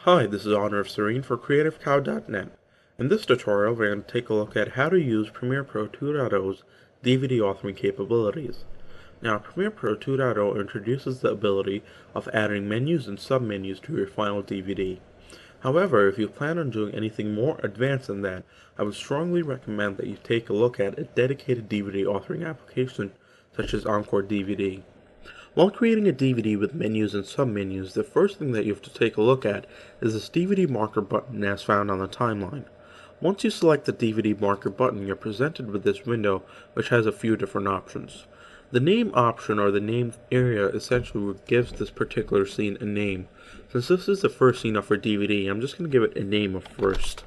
Hi, this is Honor of Serene for CreativeCow.net. In this tutorial, we're going to take a look at how to use Premiere Pro 2.0's DVD authoring capabilities. Now, Premiere Pro 2.0 introduces the ability of adding menus and submenus to your final DVD. However, if you plan on doing anything more advanced than that, I would strongly recommend that you take a look at a dedicated DVD authoring application such as Encore DVD. While creating a DVD with menus and submenus, the first thing that you have to take a look at is this DVD marker button as found on the timeline. Once you select the DVD marker button, you're presented with this window which has a few different options. The name option, or the name area, essentially gives this particular scene a name. Since this is the first scene of our DVD, I'm just going to give it a name of first.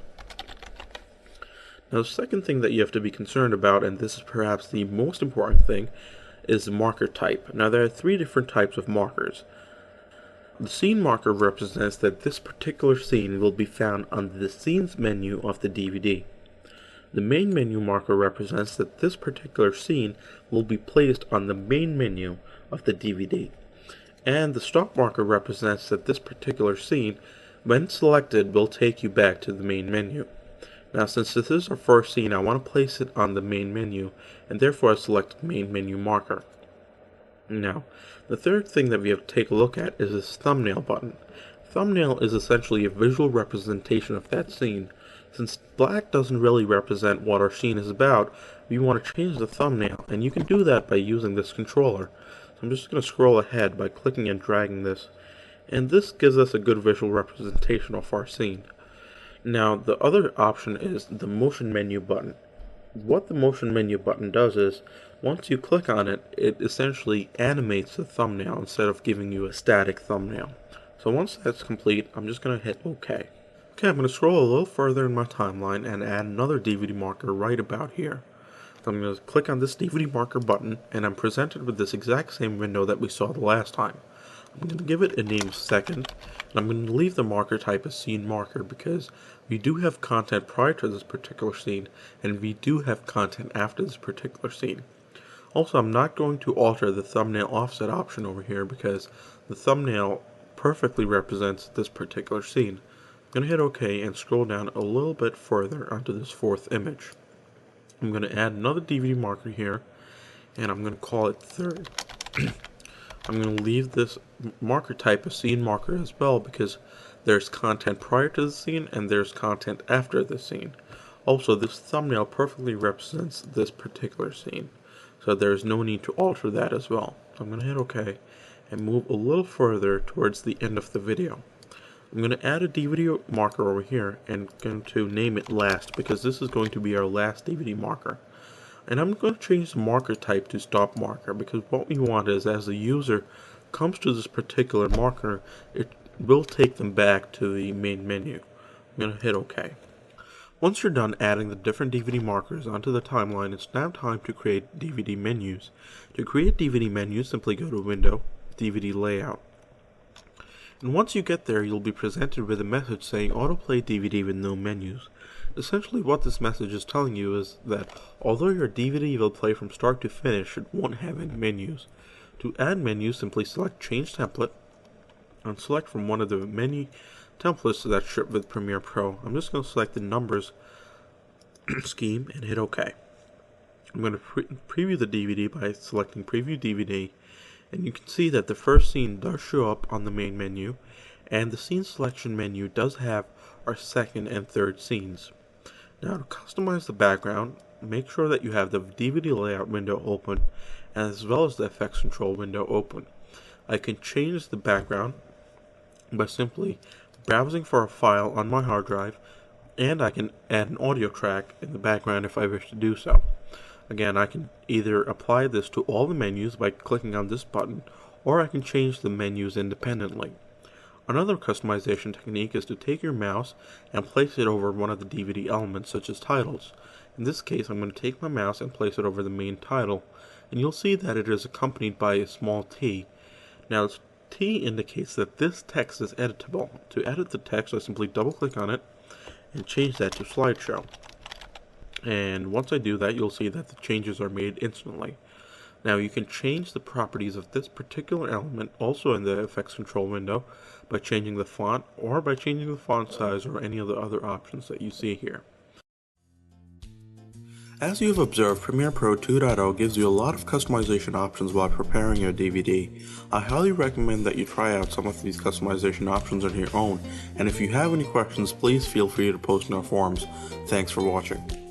Now, the second thing that you have to be concerned about, and this is perhaps the most important thing, is the marker type. Now, there are three different types of markers. The scene marker represents that this particular scene will be found under the scenes menu of the DVD. The main menu marker represents that this particular scene will be placed on the main menu of the DVD. And the stop marker represents that this particular scene, when selected, will take you back to the main menu. Now, since this is our first scene, I want to place it on the main menu, and therefore I select main menu marker. Now, the third thing that we have to take a look at is this thumbnail button. Thumbnail is essentially a visual representation of that scene. Since black doesn't really represent what our scene is about, we want to change the thumbnail, and you can do that by using this controller. So I'm just going to scroll ahead by clicking and dragging this, and this gives us a good visual representation of our scene. Now, the other option is the motion menu button. What the motion menu button does is, once you click on it, it essentially animates the thumbnail instead of giving you a static thumbnail. So once that's complete, I'm just going to hit OK. Okay, I'm going to scroll a little further in my timeline and add another DVD marker right about here. So I'm going to click on this DVD marker button, and I'm presented with this exact same window that we saw the last time. I'm going to give it a name second, and I'm going to leave the marker type as scene marker because we do have content prior to this particular scene, and we do have content after this particular scene. Also, I'm not going to alter the thumbnail offset option over here because the thumbnail perfectly represents this particular scene. I'm going to hit OK and scroll down a little bit further onto this fourth image. I'm going to add another DVD marker here, and I'm going to call it third. I'm going to leave this marker type a scene marker as well because there's content prior to the scene and there's content after the scene. Also, this thumbnail perfectly represents this particular scene, so there's no need to alter that as well. So I'm going to hit OK and move a little further towards the end of the video. I'm going to add a DVD marker over here and going to name it last because this is going to be our last DVD marker. And I'm going to change the marker type to stop marker because what we want is, as the user comes to this particular marker, it will take them back to the main menu. I'm going to hit OK. Once you're done adding the different DVD markers onto the timeline, it's now time to create DVD menus. To create DVD menus, simply go to Window, DVD Layout. And once you get there, you'll be presented with a message saying Autoplay DVD with no menus. Essentially what this message is telling you is that although your DVD will play from start to finish, it won't have any menus. To add menus, simply select Change Template and select from one of the many templates that ship with Premiere Pro. I'm just going to select the numbers scheme and hit OK. I'm going to preview the DVD by selecting Preview DVD, and you can see that the first scene does show up on the main menu, and the scene selection menu does have our second and third scenes. Now, to customize the background, make sure that you have the DVD layout window open as well as the effects control window open. I can change the background by simply browsing for a file on my hard drive, and I can add an audio track in the background if I wish to do so. Again, I can either apply this to all the menus by clicking on this button, or I can change the menus independently. Another customization technique is to take your mouse and place it over one of the DVD elements, such as titles. In this case, I'm going to take my mouse and place it over the main title, and you'll see that it is accompanied by a small T. Now, this T indicates that this text is editable. To edit the text, I simply double-click on it and change that to slideshow. And once I do that, you'll see that the changes are made instantly. Now you can change the properties of this particular element also in the effects control window by changing the font or by changing the font size or any of the other options that you see here. As you have observed, Premiere Pro 2.0 gives you a lot of customization options while preparing your DVD. I highly recommend that you try out some of these customization options on your own, and if you have any questions, please feel free to post in our forums. Thanks for watching.